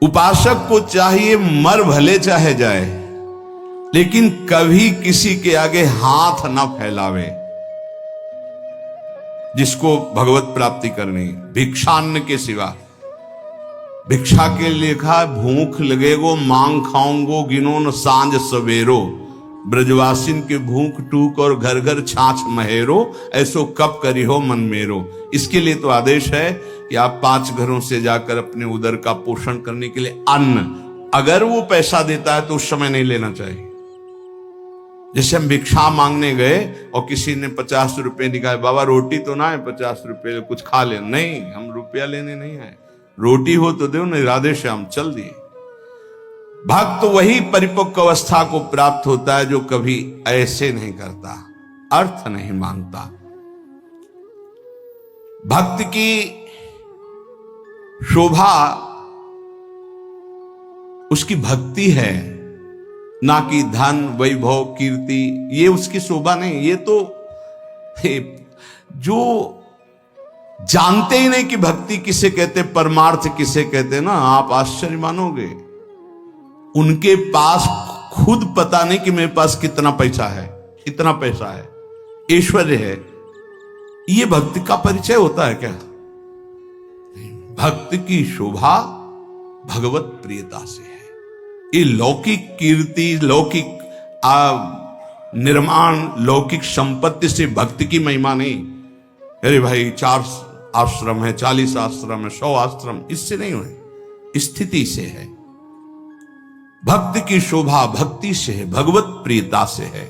उपासक को चाहिए मर भले चाहे जाए, लेकिन कभी किसी के आगे हाथ ना फैलावे। जिसको भगवत प्राप्ति करनी, भिक्षान्न के सिवा। भिक्षा के लिखा, भूख लगेगो मांग खाऊंगो गिनो न सांझ सवेरो, ब्रजवासिन के भूख टूक और घर घर छाछ महेरो, ऐसो कब करी हो मन मेरो। इसके लिए तो आदेश है कि आप 5 घरों से जाकर अपने उदर का पोषण करने के लिए अन्न, अगर वो पैसा देता है तो उस समय नहीं लेना चाहिए। जैसे हम भिक्षा मांगने गए और किसी ने 50 रुपए निकाले, बाबा रोटी तो ना है 50 रुपए कुछ खा ले, नहीं, हम रुपया लेने नहीं आए, रोटी हो तो दो, नहीं राधे श्याम चल दिए। भक्त वही परिपक्व अवस्था को प्राप्त होता है जो कभी ऐसे नहीं करता, अर्थ नहीं मांगता। भक्त की शोभा उसकी भक्ति है, ना कि धन वैभव कीर्ति, ये उसकी शोभा नहीं। ये तो जो जानते ही नहीं कि भक्ति किसे कहते, परमार्थ किसे कहते ना, आप आश्चर्य मानोगे। उनके पास खुद पता नहीं कि मेरे पास कितना पैसा है, इतना पैसा है, ऐश्वर्य है। ये भक्ति का परिचय होता है क्या? भक्त की शोभा भगवत प्रियता से है। ये लौकिक कीर्ति, लौकिक निर्माण, लौकिक संपत्ति से भक्ति की महिमा नहीं। अरे भाई 4 आश्रम है, 40 आश्रम है, 100 आश्रम, इससे नहीं हुए, स्थिति से है। भक्त की शोभा भक्ति से है, भगवत प्रियता से है।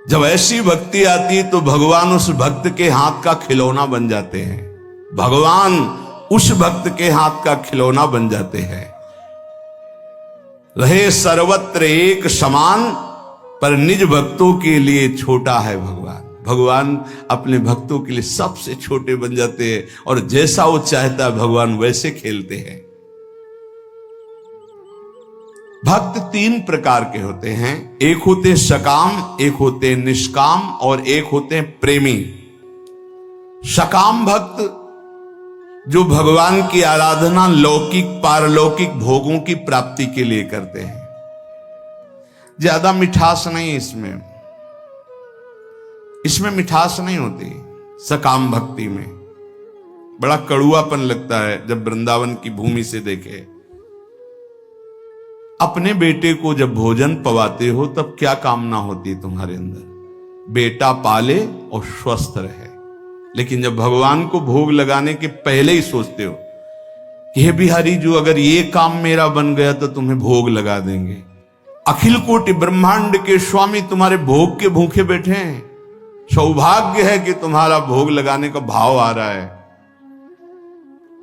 जब ऐसी भक्ति आती तो भगवान उस भक्त के हाथ का खिलौना बन जाते हैं। भगवान उस भक्त के हाथ का खिलौना बन जाते हैं। रहे सर्वत्र एक समान, पर निज भक्तों के लिए छोटा है भगवान। भगवान अपने भक्तों के लिए सबसे छोटे बन जाते हैं और जैसा वो चाहता है भगवान वैसे खेलते हैं। भक्त 3 प्रकार के होते हैं, एक होते हैं सकाम, एक होते हैं निष्काम और एक होते हैं प्रेमी। सकाम भक्त जो भगवान की आराधना लौकिक पारलौकिक भोगों की प्राप्ति के लिए करते हैं। ज्यादा मिठास नहीं इसमें मिठास नहीं होती। सकाम भक्ति में बड़ा कड़ुआपन लगता है जब वृंदावन की भूमि से देखे। अपने बेटे को जब भोजन पवाते हो तब क्या कामना होती है तुम्हारे अंदर? बेटा पाले और स्वस्थ रहे। लेकिन जब भगवान को भोग लगाने के पहले ही सोचते हो कि हे बिहारी जो अगर ये काम मेरा बन गया तो तुम्हें भोग लगा देंगे। अखिल कोटि ब्रह्मांड के स्वामी तुम्हारे भोग के भूखे बैठे हैं। सौभाग्य है कि तुम्हारा भोग लगाने का भाव आ रहा है।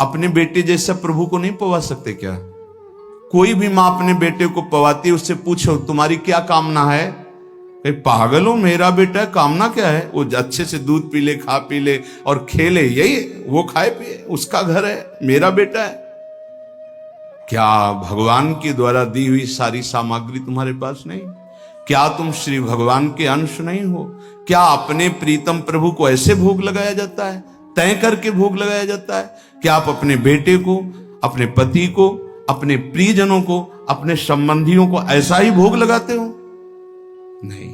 अपने बेटे जैसा प्रभु को नहीं पवा सकते क्या? कोई भी मां अपने बेटे को पवाती है, उससे पूछो तुम्हारी क्या कामना है? पागल हो, मेरा बेटा कामना क्या है? वो अच्छे से दूध पी ले, खा पी ले और खेले, यही वो खाए पिए, उसका घर है, मेरा बेटा है। क्या भगवान के द्वारा दी हुई सारी सामग्री तुम्हारे पास नहीं? क्या तुम श्री भगवान के अंश नहीं हो? क्या अपने प्रीतम प्रभु को ऐसे भोग लगाया जाता है, तय करके भोग लगाया जाता है? क्या आप अपने बेटे को, अपने पति को, अपने प्रियजनों को, अपने संबंधियों को ऐसा ही भोग लगाते हो? नहीं,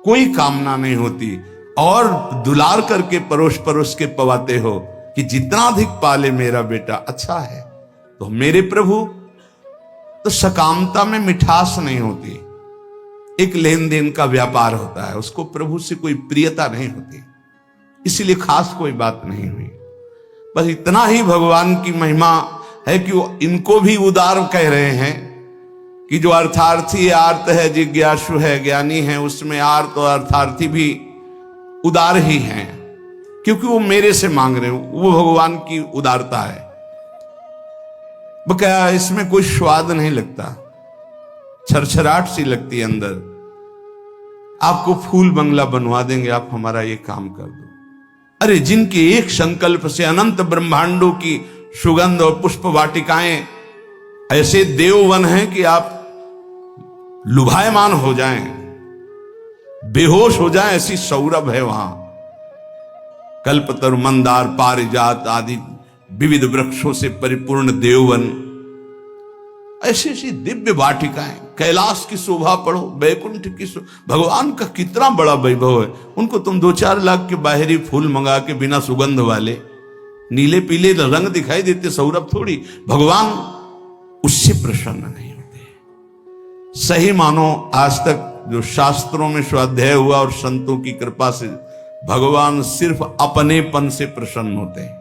कोई कामना नहीं होती और दुलार करके परोस परोस के पवाते हो कि जितना अधिक पाले मेरा बेटा अच्छा है। तो मेरे प्रभु, तो सकामता में मिठास नहीं होती, एक लेन देन का व्यापार होता है, उसको प्रभु से कोई प्रियता नहीं होती, इसलिए खास कोई बात नहीं हुई। बस इतना ही भगवान की महिमा है कि वो इनको भी उदार कह रहे हैं कि जो अर्थार्थी आर्त है, जिज्ञासु है, ज्ञानी है, उसमें आर्त और अर्थार्थी भी उदार ही हैं, क्योंकि वो मेरे से मांग रहे हो। वो भगवान की उदारता है। बकाया इसमें कोई स्वाद नहीं लगता, छरछराहट सी लगती है अंदर। आपको फूल बंगला बनवा देंगे, आप हमारा ये काम कर दो। अरे जिनके एक संकल्प से अनंत ब्रह्मांडों की सुगंध और पुष्प वाटिकाएं, ऐसे देववन हैं कि आप लुभायमान हो जाएं, बेहोश हो जाएं, ऐसी सौरभ है वहां। कल्पतरु, मंदार, पारिजात आदि विविध वृक्षों से परिपूर्ण देववन, ऐसी ऐसी दिव्य वाटिकाएं, कैलाश की शोभा पढ़ो, बैकुंठ की भगवान का कितना बड़ा वैभव है। उनको तुम 2-4 लाख के बाहरी फूल मंगा के बिना सुगंध वाले नीले पीले रंग दिखाई देते, सौरभ थोड़ी, भगवान उससे प्रसन्न नहीं होते। सही मानो आज तक जो शास्त्रों में स्वाध्याय हुआ और संतों की कृपा से भगवान सिर्फ अपनेपन से प्रसन्न होते हैं,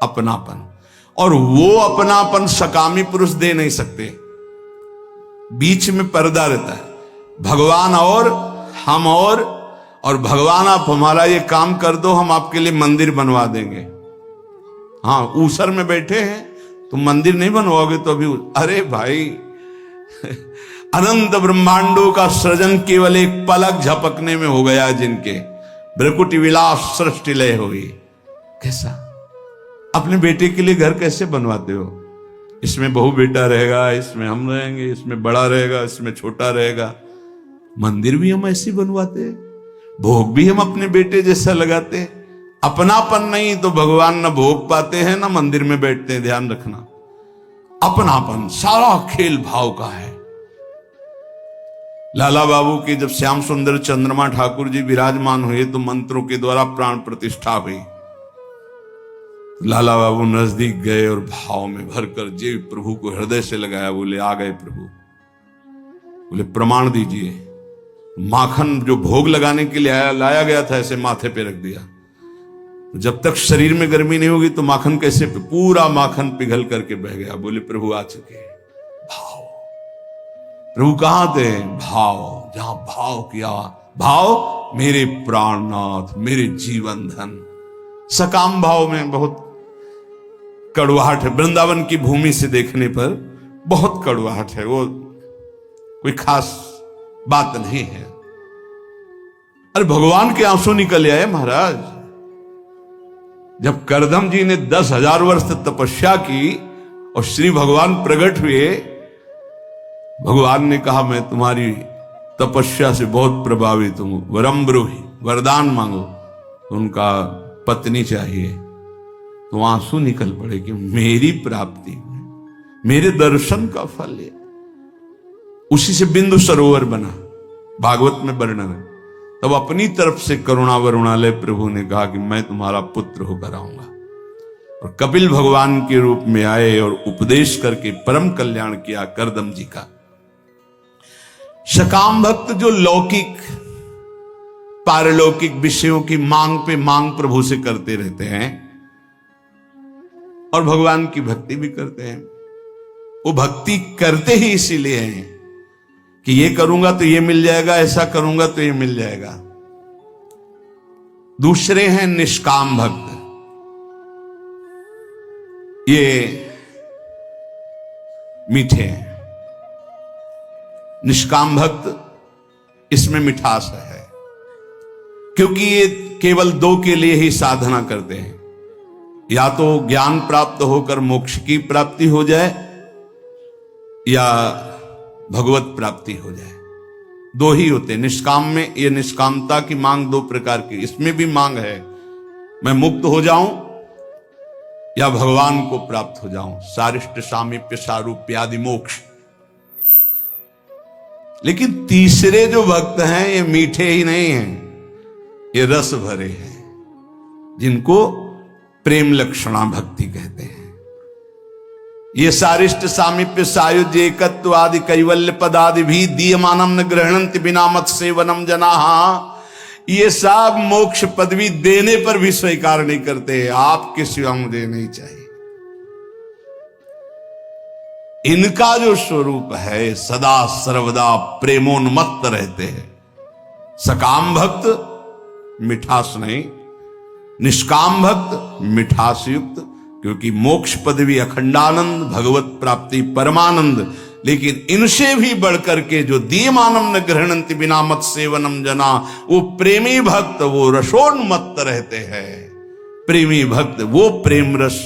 अपनापन, और वो अपनापन सकामी पुरुष दे नहीं सकते। बीच में पर्दा रहता है, भगवान और हम और भगवान आप हमारा ये काम कर दो, हम आपके लिए मंदिर बनवा देंगे। हाँ, ऊसर में बैठे हैं, तुम मंदिर नहीं बनवाओगे तो अभी, अरे भाई अनंत ब्रह्मांडों का सृजन केवल एक पलक झपकने में हो गया जिनके, भ्रकुटी विलास सृष्टि लय हुई। कैसा अपने बेटे के लिए घर कैसे बनवाते हो? इसमें बहू बेटा रहेगा, इसमें हम रहेंगे, इसमें बड़ा रहेगा, इसमें छोटा रहेगा। मंदिर भी हम ऐसे बनवाते हैं, भोग भी हम अपने बेटे जैसा लगाते हैं। अपनापन नहीं तो भगवान न भोग पाते हैं न मंदिर में बैठते हैं। ध्यान रखना, अपनापन सारा खेल भाव का है। लाला बाबू के जब श्याम सुंदर चंद्रमा ठाकुर जी विराजमान हुए तो मंत्रों के द्वारा प्राण प्रतिष्ठा हुई। लाला बाबू नजदीक गए और भाव में भरकर जे प्रभु को हृदय से लगाया, बोले आ गए प्रभु। बोले प्रमाण दीजिए। माखन जो भोग लगाने के लिए लाया गया था ऐसे माथे पे रख दिया। जब तक शरीर में गर्मी नहीं होगी तो माखन कैसे, पूरा माखन पिघल करके बह गया। बोले प्रभु आ चुके हैं। भाव, प्रभु कहां थे? भाव, जहां भाव किया, भाव मेरे प्राणनाथ, मेरे जीवन धन। सकाम भाव में बहुत कड़वाहट है, वृंदावन की भूमि से देखने पर बहुत कड़वाहट है, वो कोई खास बात नहीं है। अरे भगवान के आंसू निकल आए महाराज। जब करदम जी ने 10,000 वर्ष तपस्या की और श्री भगवान प्रकट हुए, भगवान ने कहा मैं तुम्हारी तपस्या से बहुत प्रभावित हूं, वरम ब्रूहि, वरदान मांगो। तो उनका पत्नी चाहिए, तो आंसू निकल पड़े कि मेरी प्राप्ति, मेरे दर्शन का फल है। उसी से बिंदु सरोवर बना, भागवत में वर्णन है। तब अपनी तरफ से करुणा वरुणालय प्रभु ने कहा कि मैं तुम्हारा पुत्र होकर आऊंगा, और कपिल भगवान के रूप में आए और उपदेश करके परम कल्याण किया करदम जी का। सकाम भक्त जो लौकिक पारलौकिक विषयों की मांग पे मांग प्रभु से करते रहते हैं और भगवान की भक्ति भी करते हैं, वो भक्ति करते ही इसीलिए हैं कि ये करूंगा तो ये मिल जाएगा, ऐसा करूंगा तो ये मिल जाएगा। दूसरे हैं निष्काम भक्त। ये मीठे हैं। निष्काम भक्त, इसमें मिठास है, क्योंकि ये केवल दो के लिए ही साधना करते हैं, या तो ज्ञान प्राप्त होकर मोक्ष की प्राप्ति हो जाए या भगवत प्राप्ति हो जाए। दो ही होते हैं निष्काम में। ये निष्कामता की मांग दो प्रकार की, इसमें भी मांग है मैं मुक्त हो जाऊं या भगवान को प्राप्त हो जाऊं, सारिष्ट सामीप्य सारूप्यादि मोक्ष। लेकिन तीसरे जो भक्त हैं ये मीठे ही नहीं हैं, ये रस भरे हैं, जिनको प्रेम लक्षणा भक्ति कहते हैं। ये सारिष्ट सामीप्य सायुज्य एकत्व आदि कैवल्य पदादि भी दीयमानम न गृहणन्ति बिना मत सेवनम जनाहा, ये सब मोक्ष पदवी देने पर भी स्वीकार नहीं करते। आपके सिवा मुझे नहीं चाहिए। इनका जो स्वरूप है सदा सर्वदा प्रेमोन्मत्त रहते हैं। सकाम भक्त मिठास नहीं, निष्काम भक्त मिठास युक्त, क्योंकि मोक्ष पदवी अखंडानंद, भगवत प्राप्ति परमानंद। लेकिन इनसे भी बढ़कर के जो दीयमानम न गृहणन्ति बिना मत सेवनम जना, वो प्रेमी भक्त, वो रसोन्मत्त रहते हैं। प्रेमी भक्त वो प्रेम रस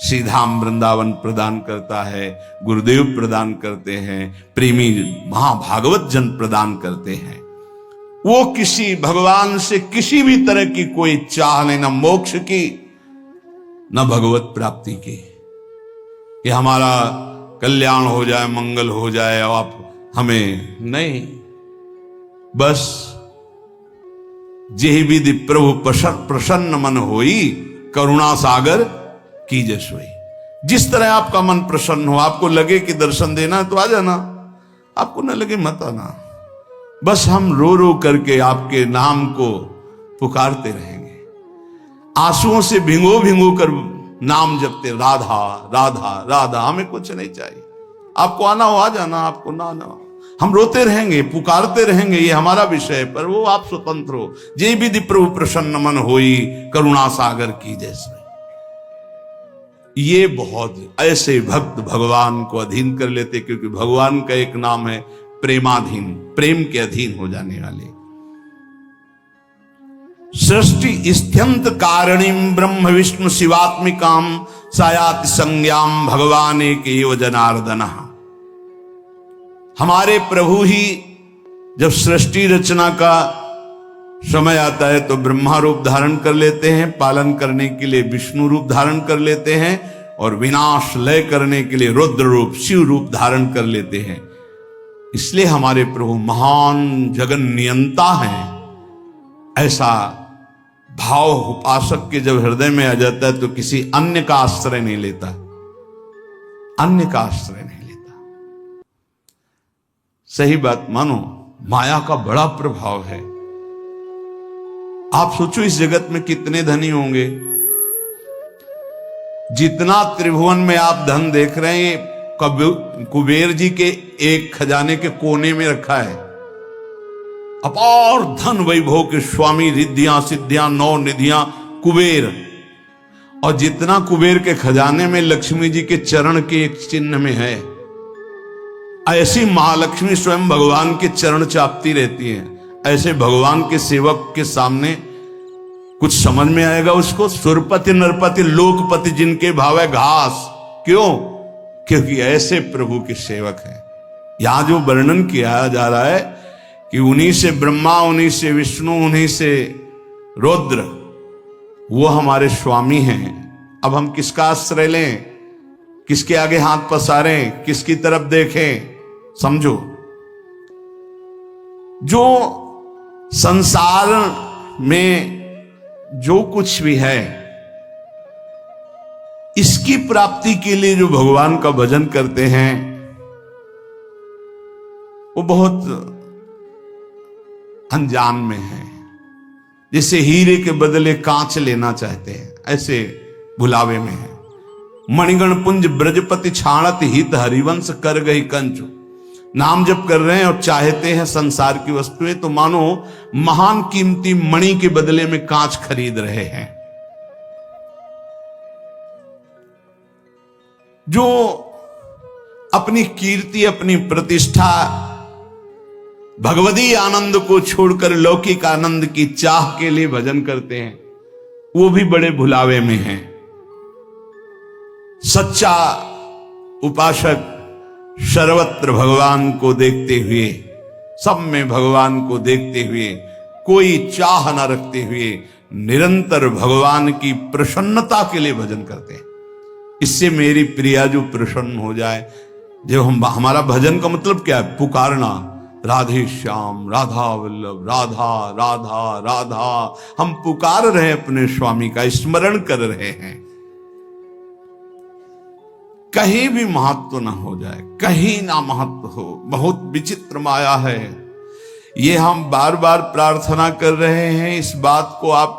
सीधाम वृंदावन प्रदान करता है, गुरुदेव प्रदान करते हैं, प्रेमी महाभागवत जन प्रदान करते हैं। वो किसी भगवान से किसी भी तरह की कोई चाह नहीं, न मोक्ष की न भगवत प्राप्ति की, कि हमारा कल्याण हो जाए, मंगल हो जाए और आप हमें नहीं। बस जेहि विधि प्रभु प्रसन्न मन होई, करुणा सागर कीजे सोई। जिस तरह आपका मन प्रसन्न हो, आपको लगे कि दर्शन देना तो आ जाना, आपको न लगे मत आना। बस हम रो रो करके आपके नाम को पुकारते रहेंगे, आंसुओं से भिंगो भिंगो कर नाम जपते, राधा राधा राधा। हमें कुछ नहीं चाहिए, आपको आना हो आ जाना, आपको ना आना हो, हम रोते रहेंगे, पुकारते रहेंगे, ये हमारा विषय है। पर वो आप स्वतंत्र हो। जे विधि प्रभु प्रसन्न मन होई, करुणा सागर की जैसे। ये बहुत ऐसे भक्त भगवान को अधीन कर लेते, क्योंकि भगवान का एक नाम है प्रेमाधीन, प्रेम के अधीन हो जाने वाले। सृष्टि स्त्यंत कारणीम ब्रह्म विष्णु शिवात्मिकाम सायाति संज्ञाम भगवान एक एव जनार्दन। हमारे प्रभु ही जब सृष्टि रचना का समय आता है तो ब्रह्मा रूप धारण कर लेते हैं, पालन करने के लिए विष्णु रूप धारण कर लेते हैं, और विनाश लय करने के लिए रुद्र रूप शिव रूप धारण कर लेते हैं। इसलिए हमारे प्रभु महान जगन नियंता हैं। ऐसा भाव उपासक के जब हृदय में आ जाता है तो किसी अन्य का आश्रय नहीं लेता, अन्य का आश्रय नहीं लेता। सही बात मानो, माया का बड़ा प्रभाव है। आप सोचो इस जगत में कितने धनी होंगे, जितना त्रिभुवन में आप धन देख रहे हैं कुबेर जी के एक खजाने के कोने में रखा है। अपार धन वैभव के स्वामी, रिद्धियां सिद्धियां नौ निधियां कुबेर। और जितना कुबेर के खजाने में लक्ष्मी जी के चरण के एक चिन्ह में है, ऐसी महालक्ष्मी स्वयं भगवान के चरण चापती रहती है। ऐसे भगवान के सेवक के सामने कुछ समझ में आएगा उसको? सुरपति नरपति लोकपति जिनके भाव है घास। क्यों? क्योंकि ऐसे प्रभु के सेवक हैं। यहां जो वर्णन किया जा रहा है कि उन्हीं से ब्रह्मा, उन्हीं से विष्णु, उन्हीं से रुद्र, वो हमारे स्वामी हैं। अब हम किसका आश्रय लें, किसके आगे हाथ पसारें, किसकी तरफ देखें? समझो, जो संसार में जो कुछ भी है, इसकी प्राप्ति के लिए जो भगवान का भजन करते हैं, वो बहुत अनजान में है। जैसे हीरे के बदले कांच लेना चाहते हैं, ऐसे भुलावे में है। मणिगण पुंज ब्रजपति छाणत हित हरिवंश कर गई कंचु। नाम जप कर रहे हैं और चाहते हैं संसार की वस्तुएं, तो मानो महान कीमती मणि के बदले में कांच खरीद रहे हैं। जो अपनी कीर्ति, अपनी प्रतिष्ठा, भगवदी आनंद को छोड़कर लौकिक आनंद की चाह के लिए भजन करते हैं, वो भी बड़े भुलावे में हैं। सच्चा उपासक सर्वत्र भगवान को देखते हुए, सब में भगवान को देखते हुए, कोई चाह न रखते हुए, निरंतर भगवान की प्रसन्नता के लिए भजन करते हैं। इससे मेरी प्रिया जो प्रसन्न हो जाए। जब हमारा भजन का मतलब क्या है? पुकारना, राधे श्याम, राधा वल्लभ, राधा राधा राधा। हम पुकार रहे हैं, अपने स्वामी का स्मरण कर रहे हैं। कहीं भी महत्व ना हो जाए, कहीं ना महत्व हो। बहुत विचित्र माया है। ये हम बार बार प्रार्थना कर रहे हैं। इस बात को आप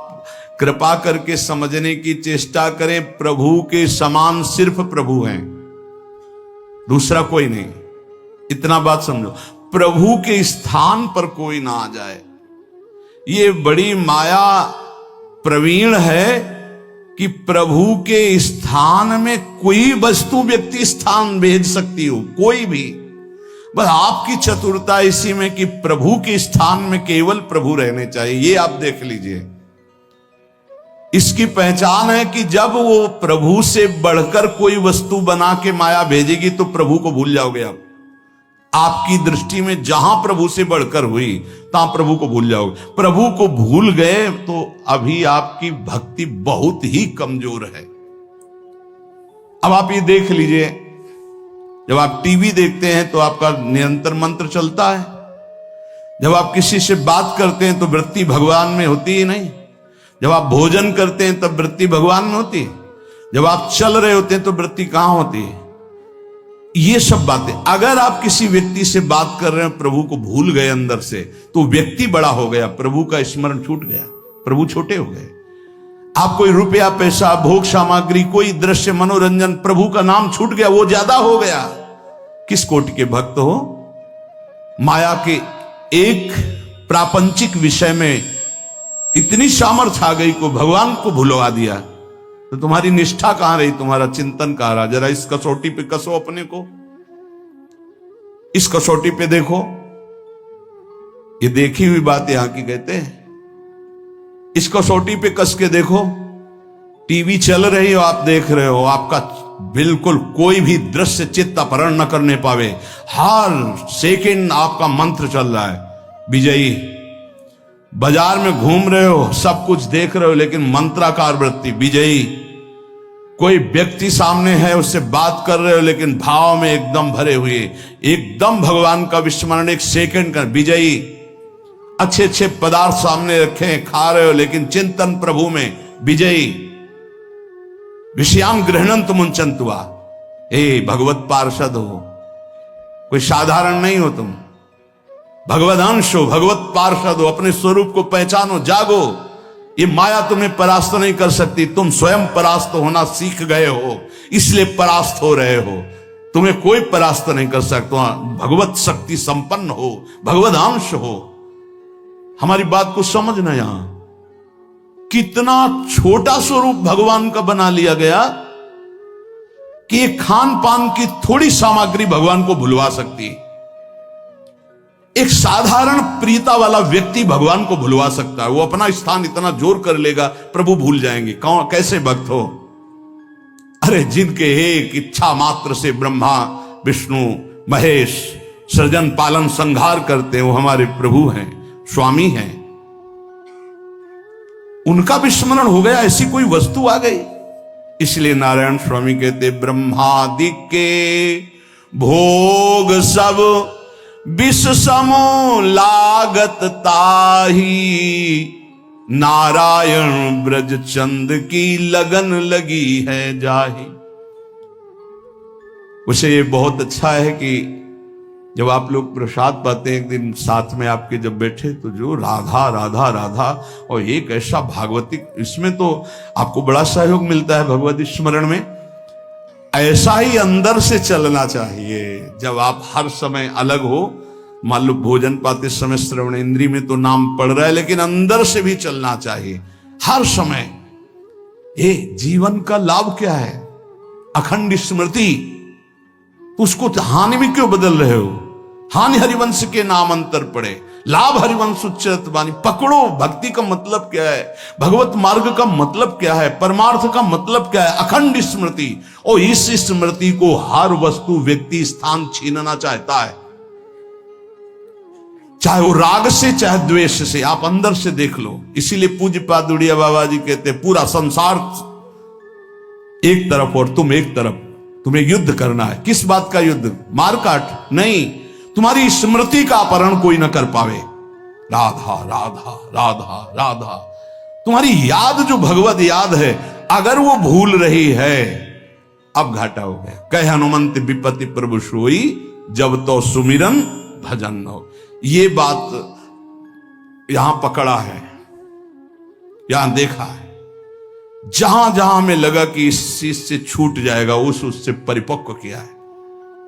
कृपा करके समझने की चेष्टा करें। प्रभु के समान सिर्फ प्रभु हैं, दूसरा कोई नहीं। इतना बात समझो, प्रभु के स्थान पर कोई ना आ जाए। ये बड़ी माया प्रवीण है कि प्रभु के स्थान में कोई वस्तु, व्यक्ति स्थान भेज सकती हो, कोई भी। बस आपकी चतुरता इसी में कि प्रभु के स्थान में केवल प्रभु रहने चाहिए। ये आप देख लीजिए। इसकी पहचान है कि जब वो प्रभु से बढ़कर कोई वस्तु बना के माया भेजेगी तो प्रभु को भूल जाओगे आप। आपकी दृष्टि में जहां प्रभु से बढ़कर हुई, तहां प्रभु को भूल जाओगे। प्रभु को भूल गए तो अभी आपकी भक्ति बहुत ही कमजोर है। अब आप ये देख लीजिए, जब आप टीवी देखते हैं तो आपका निरंतर मंत्र चलता है। जब आप किसी से बात करते हैं तो वृत्ति भगवान में होती ही नहीं। जब आप भोजन करते हैं तब वृत्ति भगवान में होती है। जब आप चल रहे होते हैं तो वृत्ति कहां होती है? ये सब बातें, अगर आप किसी व्यक्ति से बात कर रहे हैं, प्रभु को भूल गए अंदर से, तो व्यक्ति बड़ा हो गया, प्रभु का स्मरण छूट गया, प्रभु छोटे हो गए। आप कोई रुपया पैसा भोग सामग्री कोई दृश्य मनोरंजन, प्रभु का नाम छूट गया, वो ज्यादा हो गया। किस कोटि के भक्त हो? माया के एक प्रापंचिक विषय में इतनी सामर्थ्य आ गई को भगवान को भुलवा दिया, तो तुम्हारी निष्ठा कहां रही, तुम्हारा चिंतन कहां रहा? जरा इस कसौटी पे कसो अपने को, इस कसौटी पे देखो। ये देखी हुई बात यहां की कहते हैं। इस कसौटी पे कस के देखो, टीवी चल रही हो, आप देख रहे हो, आपका बिल्कुल कोई भी दृश्य चित्त अपहरण न करने पावे, हर सेकंड आपका मंत्र चल रहा है विजयी। बाजार में घूम रहे हो, सब कुछ देख रहे हो, लेकिन मंत्राकार वृत्ति विजयी। कोई व्यक्ति सामने है, उससे बात कर रहे हो, लेकिन भाव में एकदम भरे हुए, एकदम भगवान का विस्मरण, एक सेकंड का विजयी। अच्छे अच्छे पदार्थ सामने रखे, खा रहे हो, लेकिन चिंतन प्रभु में विजयी। विषयान गृहणंत मुंचंतुआ, भगवत पार्षद हो, कोई साधारण नहीं हो तुम, भगवत अंश हो, भगवत पार्षद हो। अपने स्वरूप को पहचानो, जागो। ये माया तुम्हें परास्त नहीं कर सकती, तुम स्वयं परास्त होना सीख गए हो, इसलिए परास्त हो रहे हो। तुम्हें कोई परास्त नहीं कर सकता। भगवत शक्ति संपन्न हो, भगवत अंश हो। हमारी बात को समझना, यहां कितना छोटा स्वरूप भगवान का बना लिया गया कि खान पान की थोड़ी सामग्री भगवान को भुलवा सकती है। एक साधारण प्रियता वाला व्यक्ति भगवान को भुलवा सकता है। वो अपना स्थान इतना जोर कर लेगा, प्रभु भूल जाएंगे। कौन, कैसे भक्त हो? अरे जिनके एक इच्छा मात्र से ब्रह्मा विष्णु महेश सृजन पालन संहार करते हैं, वो हमारे प्रभु हैं, स्वामी हैं। उनका विस्मरण हो गया, ऐसी कोई वस्तु आ गई। इसलिए नारायण स्वामी कहते, ब्रह्मादि के भोग सब विष समो लागत ताही, नारायण ब्रज चंद की लगन लगी है जाही। उसे ये बहुत अच्छा है कि जब आप लोग प्रसाद पाते हैं, एक दिन साथ में आपके जब बैठे, तो जो राधा राधा राधा और एक ऐसा भागवतिक, इसमें तो आपको बड़ा सहयोग मिलता है भगवत स्मरण में। ऐसा ही अंदर से चलना चाहिए। जब आप हर समय अलग हो, मान लो भोजन पाते समय श्रवण इंद्री में तो नाम पड़ रहा है, लेकिन अंदर से भी चलना चाहिए हर समय। ये जीवन का लाभ क्या है? अखंड स्मृति। उसको हानि में क्यों बदल रहे हो? हानि हरिवंश के नाम अंतर पड़े, लाभ हरिवंश उच्चरत वाणी। पकड़ो, भक्ति का मतलब क्या है, भगवत मार्ग का मतलब क्या है, परमार्थ का मतलब क्या है? अखंड स्मृति। और इस स्मृति को हर वस्तु व्यक्ति स्थान छीनना चाहता है, चाहे वो राग से चाहे द्वेष से। आप अंदर से देख लो। इसीलिए पूज्य पादुड़िया बाबा जी कहते हैं, पूरा संसार एक तरफ और तुम एक तरफ, तुम्हें युद्ध करना है। किस बात का युद्ध? मारकाट नहीं, तुम्हारी स्मृति का अपहरण कोई न कर पावे। राधा राधा राधा राधा, तुम्हारी याद जो भगवत याद है, अगर वो भूल रही है, अब घाटा हो गया। कह हनुमंत विपत्ति प्रभु सोई, जब तो सुमिरन भजन हो। ये बात यहां पकड़ा है, यहां देखा है। जहां जहां हमें लगा कि इस चीज से छूट जाएगा, उससे परिपक्व किया है।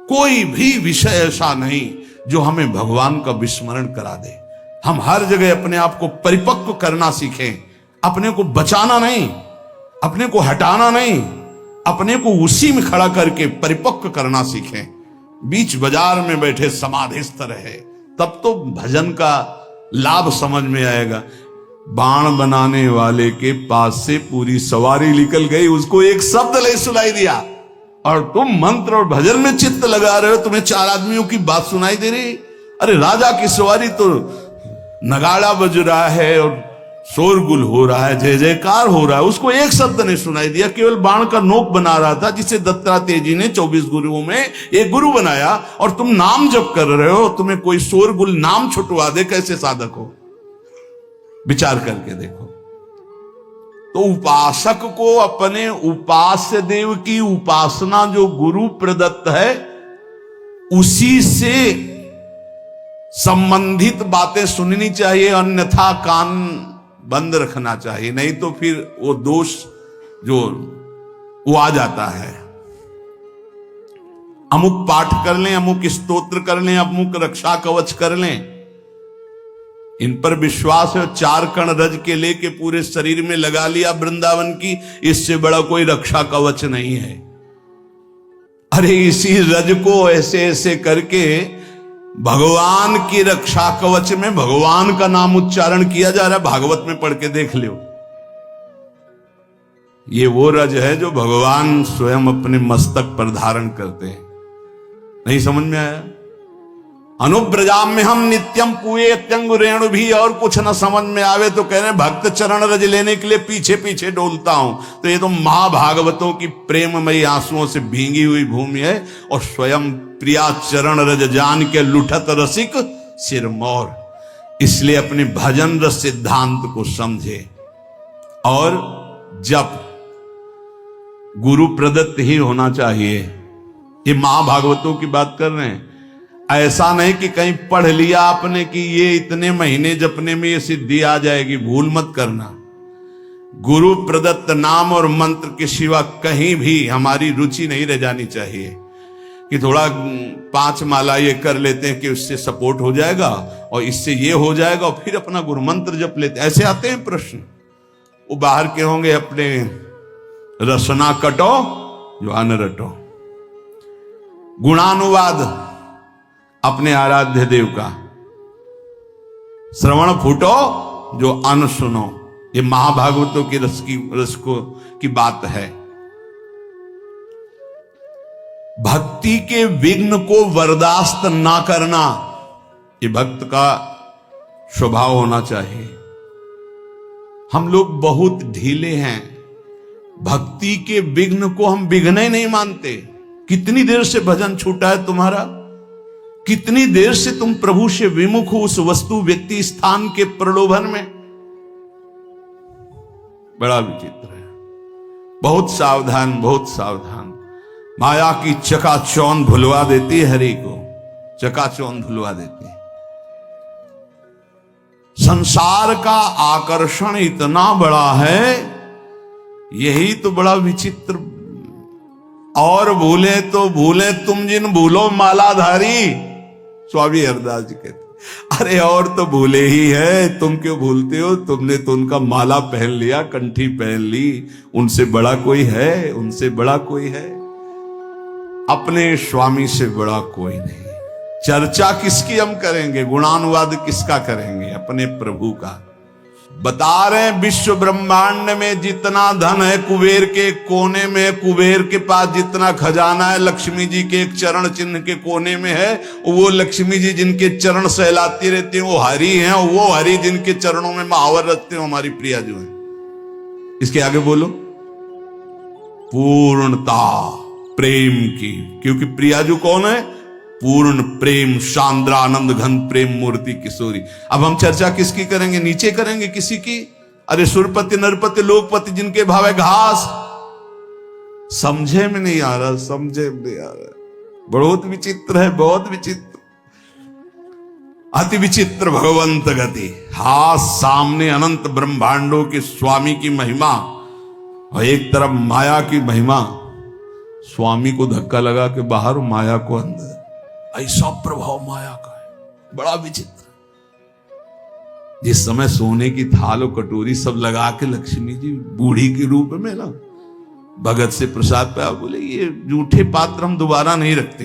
कोई भी विषय ऐसा नहीं जो हमें भगवान का विस्मरण करा दे। हम हर जगह अपने आप को परिपक्व करना सीखें, अपने को बचाना नहीं, अपने को हटाना नहीं, अपने को उसी में खड़ा करके परिपक्व करना सीखें। बीच बाजार में बैठे समाधिस्थ रहे, तब तो भजन का लाभ समझ में आएगा। बाण बनाने वाले के पास से पूरी सवारी निकल गई, उसको एक शब्द नहीं सुनाई दिया, और तुम मंत्र और भजन में चित्त लगा रहे हो, तुम्हें चार आदमियों की बात सुनाई दे रही। अरे राजा की सवारी तो नगाड़ा बज रहा है और शोरगुल हो रहा है, जय जयकार हो रहा है, उसको एक शब्द नहीं सुनाई दिया, केवल बाण का नोक बना रहा था, जिसे दत्तात्रेय जी ने 24 गुरुओं में एक गुरु बनाया, और तुम नाम जप कर रहे हो, तुम्हें कोई शोरगुल नाम छुटवा दे, कैसे साधक हो? विचार करके देखो। तो उपासक को अपने उपास्य देव की उपासना जो गुरु प्रदत्त है उसी से संबंधित बातें सुननी चाहिए, अन्यथा कान बंद रखना चाहिए, नहीं तो फिर वो दोष जो वो आ जाता है। अमुक पाठ कर लें, अमुक स्तोत्र कर लें, अमुक रक्षा कवच कर लें, इन पर विश्वास है, 4 कण रज के लेके पूरे शरीर में लगा लिया वृंदावन की, इससे बड़ा कोई रक्षा कवच नहीं है। अरे इसी रज को ऐसे ऐसे करके भगवान की रक्षा कवच में भगवान का नाम उच्चारण किया जा रहा है। भागवत में पढ़ के देख लो, ये वो रज है जो भगवान स्वयं अपने मस्तक पर धारण करते हैं। नहीं समझ में आया? अनुब्रजाम में हम नित्यम कुए त्यंगु रेणु भी, और कुछ न समझ में आवे तो कह रहे भक्त चरण रज लेने के लिए पीछे पीछे डोलता हूं। तो ये तो महाभागवतों की प्रेममयी आंसुओं से भींगी हुई भूमि है, और स्वयं प्रिया चरण रज जान के लुठत रसिक सिरमौर। इसलिए अपने भजन रस सिद्धांत को समझे, और जब गुरु प्रदत्त ही होना चाहिए। ये महाभागवतों की बात कर रहे हैं, ऐसा नहीं कि कहीं पढ़ लिया आपने कि ये इतने महीने जपने में ये सिद्धि आ जाएगी, भूल मत करना। गुरु प्रदत्त नाम और मंत्र के सिवा कहीं भी हमारी रुचि नहीं रह जानी चाहिए कि थोड़ा 5 माला ये कर लेते हैं कि उससे सपोर्ट हो जाएगा और इससे ये हो जाएगा, और फिर अपना गुरु मंत्र जप लेते हैं। ऐसे आते हैं प्रश्न, वो बाहर के होंगे, अपने रसना कटो जो अन्न रटो। गुणानुवाद अपने आराध्य देव का, श्रवण फूटो जो अन्न सुनो। ये महाभागवतों की रस की बात है। भक्ति के विघ्न को बर्दाश्त ना करना, ये भक्त का स्वभाव होना चाहिए। हम लोग बहुत ढीले हैं, भक्ति के विघ्न को हम विघ्न ही नहीं मानते। कितनी देर से भजन छूटा है तुम्हारा? कितनी देर से तुम प्रभु से विमुख हो उस वस्तु व्यक्ति स्थान के प्रलोभन में? बड़ा विचित्र है। बहुत सावधान, बहुत सावधान। माया की चकाचौंध भुलवा देती है, हरि को चकाचौंध भुलवा देती है। संसार का आकर्षण इतना बड़ा है, यही तो बड़ा विचित्र। और भूले तो भूले तुम जिन भूलो मालाधारी, स्वामी हरदास जी कहते, अरे और तो भूले ही है, तुम क्यों भूलते हो? तुमने तो उनका माला पहन लिया, कंठी पहन ली, उनसे बड़ा कोई है? उनसे बड़ा कोई है? अपने स्वामी से बड़ा कोई नहीं। चर्चा किसकी हम करेंगे? गुणानुवाद किसका करेंगे? अपने प्रभु का। बता रहे हैं विश्व ब्रह्मांड में जितना धन है कुबेर के कोने में, कुबेर के पास जितना खजाना है लक्ष्मी जी के एक चरण चिन्ह के कोने में है। वो लक्ष्मी जी जिनके चरण सहलाती रहती हैं वो हरि हैं, और वो हरि जिनके चरणों में महावर रखते हैं हमारी प्रिया जो है। इसके आगे बोलो, पूर्णता प्रेम की, क्योंकि प्रिया जो कौन है? पूर्ण प्रेम, शांद्रानंद घन प्रेम मूर्ति किशोरी। अब हम चर्चा किसकी करेंगे? नीचे करेंगे किसी की? अरे सुरपति नरपति लोकपति जिनके भाव है घास। समझे में नहीं आ रहा, समझे में नहीं आ रहा। बहुत विचित्र है, बहुत विचित्र, अति विचित्र भगवंत गति। हा, सामने अनंत ब्रह्मांडों के स्वामी की महिमा और एक तरफ माया की महिमा। स्वामी को धक्का लगा के बाहर, माया को अंदर। ऐसा प्रभाव माया का है, बड़ा विचित्र। जिस समय सोने की थाल और कटोरी सब लगा के लक्ष्मी जी बूढ़ी के रूप में ना भगत से प्रसाद पाया, बोले ये जूठे पात्र हम दोबारा नहीं रखते।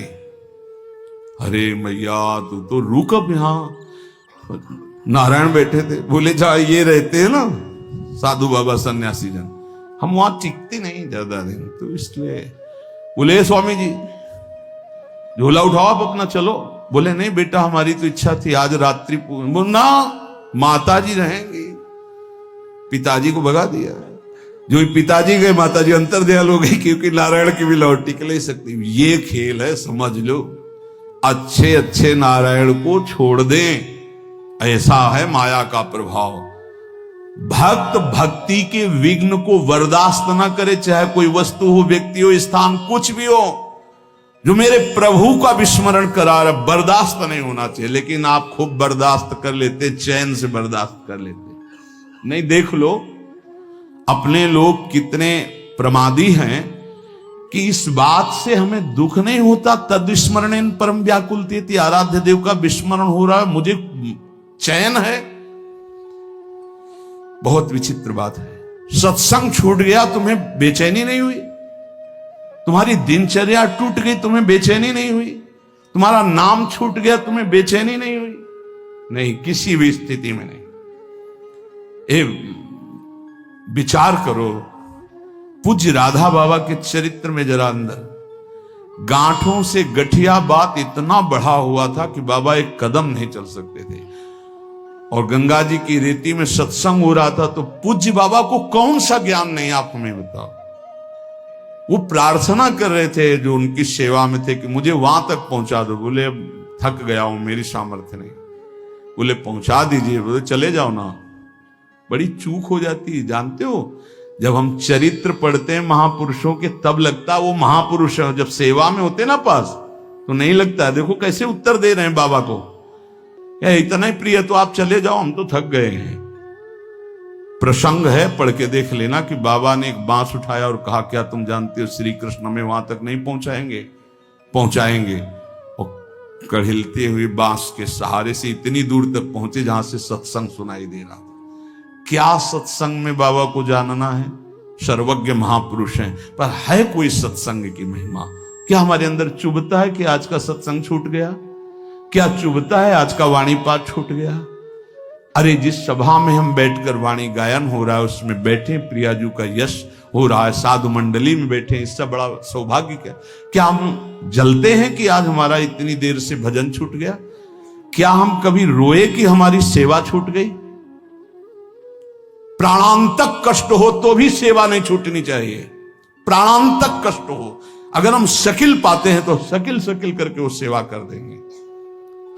अरे मैया तू तो रुक, अब यहां नारायण बैठे थे, बोले जहां ये रहते हैं ना साधु बाबा सन्यासी जन, हम वहां टिकते नहीं ज्यादा दिन, तो इसलिए बोले स्वामी जी झोला उठाओ आप अपना, चलो। बोले नहीं बेटा, हमारी तो इच्छा थी आज रात्रि ना माता जी रहेंगी, पिताजी को भगा दिया। जो पिताजी गए माता जी अंतर दयाल हो गई, क्योंकि नारायण की भी लौट टिक नहीं सकती। ये खेल है, समझ लो। अच्छे अच्छे नारायण को छोड़ दें, ऐसा है माया का प्रभाव। भक्त भक्ति के विघ्न को बर्दाश्त ना करे, चाहे कोई वस्तु हो, व्यक्ति हो, स्थान, कुछ भी हो। जो मेरे प्रभु का विस्मरण करा रहा, बर्दाश्त नहीं होना चाहिए। लेकिन आप खूब बर्दाश्त कर लेते, चैन से बर्दाश्त कर लेते। नहीं, देख लो अपने लोग कितने प्रमादी हैं कि इस बात से हमें दुख नहीं होता। तद स्मरण परम व्याकुलते, आराध्य देव का विस्मरण हो रहा है, मुझे चैन है। बहुत विचित्र बात है। सत्संग छूट गया, तुम्हें बेचैनी नहीं हुई? तुम्हारी दिनचर्या टूट गई, तुम्हें बेचैनी नहीं हुई? तुम्हारा नाम छूट गया, तुम्हें बेचैनी नहीं हुई? नहीं, किसी भी स्थिति में नहीं। विचार करो, पूज्य राधा बाबा के चरित्र में जरा अंदर गांठों से गठिया बात इतना बढ़ा हुआ था कि बाबा एक कदम नहीं चल सकते थे। और गंगा जी की रेती में सत्संग हो रहा था, तो पूज्य बाबा को कौन सा ज्ञान नहीं, आप हमें बताओ। वो प्रार्थना कर रहे थे जो उनकी सेवा में थे कि मुझे वहां तक पहुंचा दो। बोले अब थक गया हूं, मेरी सामर्थ्य नहीं। बोले पहुंचा दीजिए। बोले चले जाओ ना। बड़ी चूक हो जाती है, जानते हो। जब हम चरित्र पढ़ते हैं महापुरुषों के, तब लगता है वो महापुरुष है। जब सेवा में होते ना पास, तो नहीं लगता है। देखो कैसे उत्तर दे रहे हैं बाबा को, इतना ही प्रिय तो आप चले जाओ, हम तो थक गए हैं। प्रसंग है, पढ़ के देख लेना कि बाबा ने एक बांस उठाया और कहा, क्या तुम जानते हो श्री कृष्ण हमें वहां तक नहीं पहुंचाएंगे? पहुंचाएंगे। और कढ़िलते हुए बांस के सहारे से इतनी दूर तक पहुंचे जहां से सत्संग सुनाई दे रहा था। क्या सत्संग में बाबा को जानना है? सर्वज्ञ महापुरुष हैं, पर है कोई सत्संग की महिमा? क्या हमारे अंदर चुभता है कि आज का सत्संग छूट गया? क्या चुभता है आज का वाणी पाठ छूट गया? अरे जिस सभा में हम बैठकर वाणी गायन हो रहा है, उसमें बैठे प्रियाजू का यश हो रहा है, साधु मंडली में बैठे, इससे बड़ा सौभाग्य क्या हम जलते हैं कि आज हमारा इतनी देर से भजन छूट गया? क्या हम कभी रोए कि हमारी सेवा छूट गई? प्राणांतक कष्ट हो तो भी सेवा नहीं छूटनी चाहिए। प्राणांतक कष्ट हो, अगर हम शकिल पाते हैं तो शकिल शकिल करके वो सेवा कर देंगे।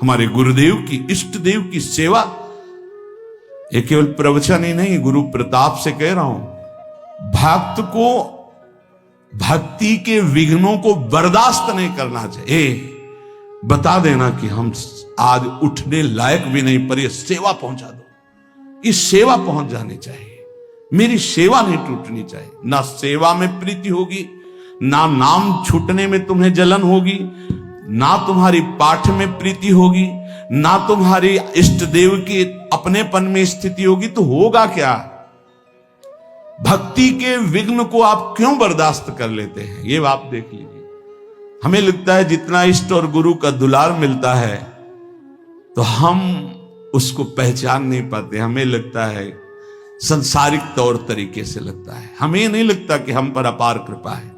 हमारे गुरुदेव की, इष्ट देव की सेवा, ये केवल प्रवचन ही नहीं, गुरु प्रताप से कह रहा हूं। भक्त को भक्ति के विघ्नों को बर्दाश्त नहीं करना चाहिए। बता देना कि हम आज उठने लायक भी नहीं, पर ये सेवा पहुंचा दो, इस सेवा पहुंच जानी चाहिए। मेरी सेवा नहीं टूटनी चाहिए। ना सेवा में प्रीति होगी, ना नाम छूटने में तुम्हें जलन होगी, ना तुम्हारी पाठ में प्रीति होगी, ना तुम्हारी इष्ट देव की अपनेपन में स्थिति होगी, तो होगा क्या? भक्ति के विघ्न को आप क्यों बर्दाश्त कर लेते हैं? ये आप देख लीजिए। हमें लगता है जितना इष्ट और गुरु का दुलार मिलता है तो हम उसको पहचान नहीं पाते। हमें लगता है संसारिक तौर तरीके से लगता है, हमें नहीं लगता कि हम पर अपार कृपा है।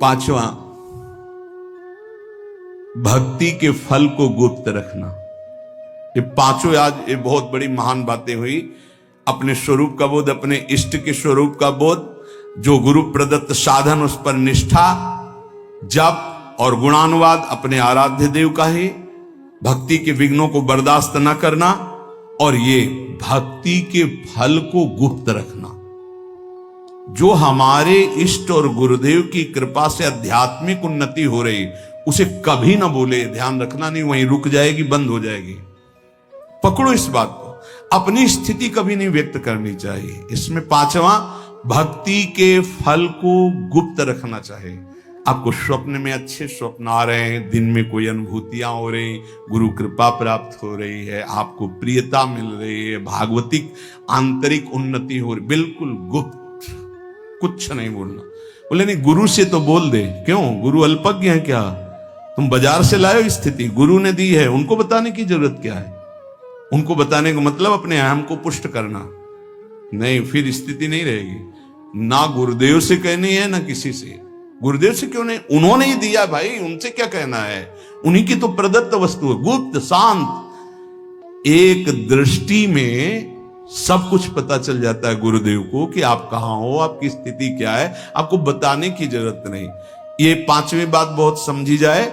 पांचवा, भक्ति के फल को गुप्त रखना। ये पांचों आज ये बहुत बड़ी महान बातें हुई। अपने स्वरूप का बोध, अपने इष्ट के स्वरूप का बोध, जो गुरु प्रदत्त साधन उस पर निष्ठा, जप और गुणानुवाद अपने आराध्य देव का ही, भक्ति के विघ्नों को बर्दाश्त न करना, और ये भक्ति के फल को गुप्त रखना। जो हमारे इष्ट और गुरुदेव की कृपा से आध्यात्मिक उन्नति हो रही, उसे कभी ना बोले, ध्यान रखना नहीं, वहीं रुक जाएगी, बंद हो जाएगी। पकड़ो इस बात को, अपनी स्थिति कभी नहीं व्यक्त करनी चाहिए। इसमें पांचवा, भक्ति के फल को गुप्त रखना चाहिए। आपको स्वप्न में अच्छे स्वप्न आ रहे हैं, दिन में कोई अनुभूतियां हो रही, गुरु कृपा प्राप्त हो रही है, आपको प्रियता मिल रही है, भागवतिक आंतरिक उन्नति हो रही, बिल्कुल गुप्त, कुछ नहीं बोलना। बोले नहीं गुरु से तो बोल दे। क्यों? गुरु अल्पज्ञ है क्या? तुम बाजार से लाए हो स्थिति, गुरु ने दी है, उनको बताने की जरूरत क्या है? उनको बताने का मतलब अपने अहम को पुष्ट करना नहीं, फिर स्थिति नहीं रहेगी। ना गुरुदेव से कहनी है ना किसी से। गुरुदेव से क्यों नहीं? उन्होंने ही दिया भाई, उनसे क्या कहना है? उन्हीं की तो प्रदत्त वस्तु है, गुप्त शांत। एक दृष्टि में सब कुछ पता चल जाता है गुरुदेव को कि आप कहाँ हो, आपकी स्थिति क्या है, आपको बताने की जरूरत नहीं। ये पांचवी बात बहुत समझी जाए,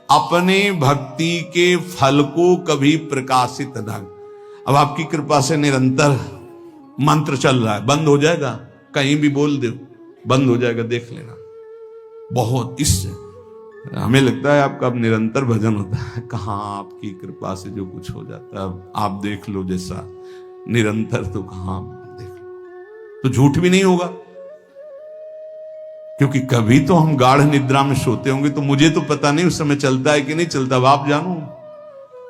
अपने भक्ति के फल को कभी प्रकाशित न। अब आपकी कृपा से निरंतर मंत्र चल रहा है, बंद हो जाएगा, कहीं भी बोल दो बंद हो जाएगा, देख लेना। बहुत इससे हमें लगता है आपका अब निरंतर भजन होता है, कहाँ आपकी कृपा से जो कुछ हो जाता है अब आप देख लो, जैसा निरंतर तो कहाँ देख लो, तो झूठ भी नहीं होगा। क्योंकि कभी तो हम गाढ़ निद्रा में सोते होंगे, तो मुझे तो पता नहीं उस समय चलता है कि नहीं चलता, अब आप जानो।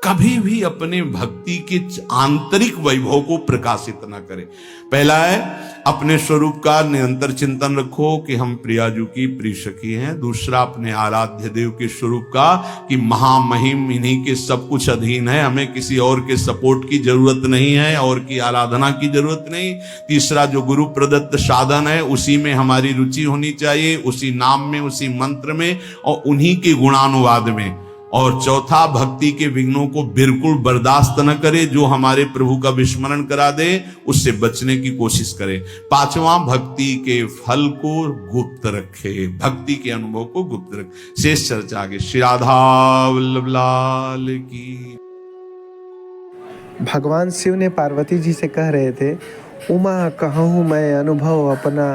कभी भी अपने भक्ति के आंतरिक वैभव को प्रकाशित ना करें। पहला है अपने स्वरूप का निरंतर चिंतन रखो कि हम प्रियाजू की प्रिय सखी हैं। दूसरा अपने आराध्य देव के स्वरूप का कि महामहिम इन्हीं के सब कुछ अधीन है, हमें किसी और के सपोर्ट की जरूरत नहीं है, और की आराधना की जरूरत नहीं। तीसरा जो गुरु प्रदत्त साधन है उसी में हमारी रुचि होनी चाहिए, उसी नाम में, उसी मंत्र में और उन्हीं के गुणानुवाद में। और चौथा भक्ति के विघ्नों को बिल्कुल बर्दाश्त न करे, जो हमारे प्रभु का विस्मरण करा दे उससे बचने की कोशिश करे। पांचवा भक्ति के फल को गुप्त रखे, भक्ति के अनुभव को गुप्त रखे। शेष चर्चा आगे। श्री राधा वल्लभ लाल की। भगवान शिव ने पार्वती जी से कह रहे थे, उमा कहूँ मैं अनुभव अपना,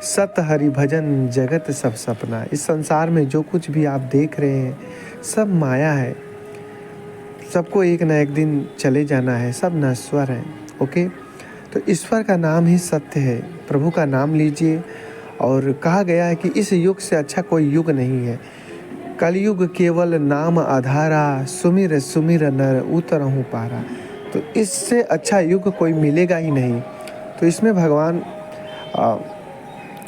सत हरि भजन जगत सब सपना। इस संसार में जो कुछ भी आप देख रहे हैं सब माया है, सबको एक ना एक दिन चले जाना है, सब नश्वर है। ओके, तो ईश्वर का नाम ही सत्य है, प्रभु का नाम लीजिए। और कहा गया है कि इस युग से अच्छा कोई युग नहीं है, कलयुग केवल नाम आधारा, सुमिर सुमिर नर उतरहूँ पारा। तो इससे अच्छा युग कोई मिलेगा ही नहीं। तो इसमें भगवान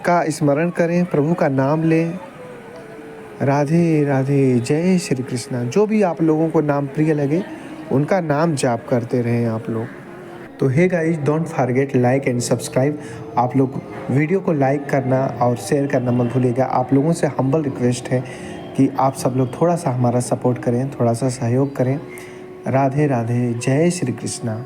का स्मरण करें, प्रभु का नाम लें। राधे राधे, जय श्री कृष्णा। जो भी आप लोगों को नाम प्रिय लगे उनका नाम जाप करते रहें आप लोग। तो hey guys, don't forget like and subscribe. आप लोग वीडियो को लाइक करना और शेयर करना मत भूलिएगा। आप लोगों से हम्बल रिक्वेस्ट है कि आप सब लोग थोड़ा सा हमारा सपोर्ट करें, थोड़ा सा सहयोग करें। राधे राधे, जय श्री कृष्णा।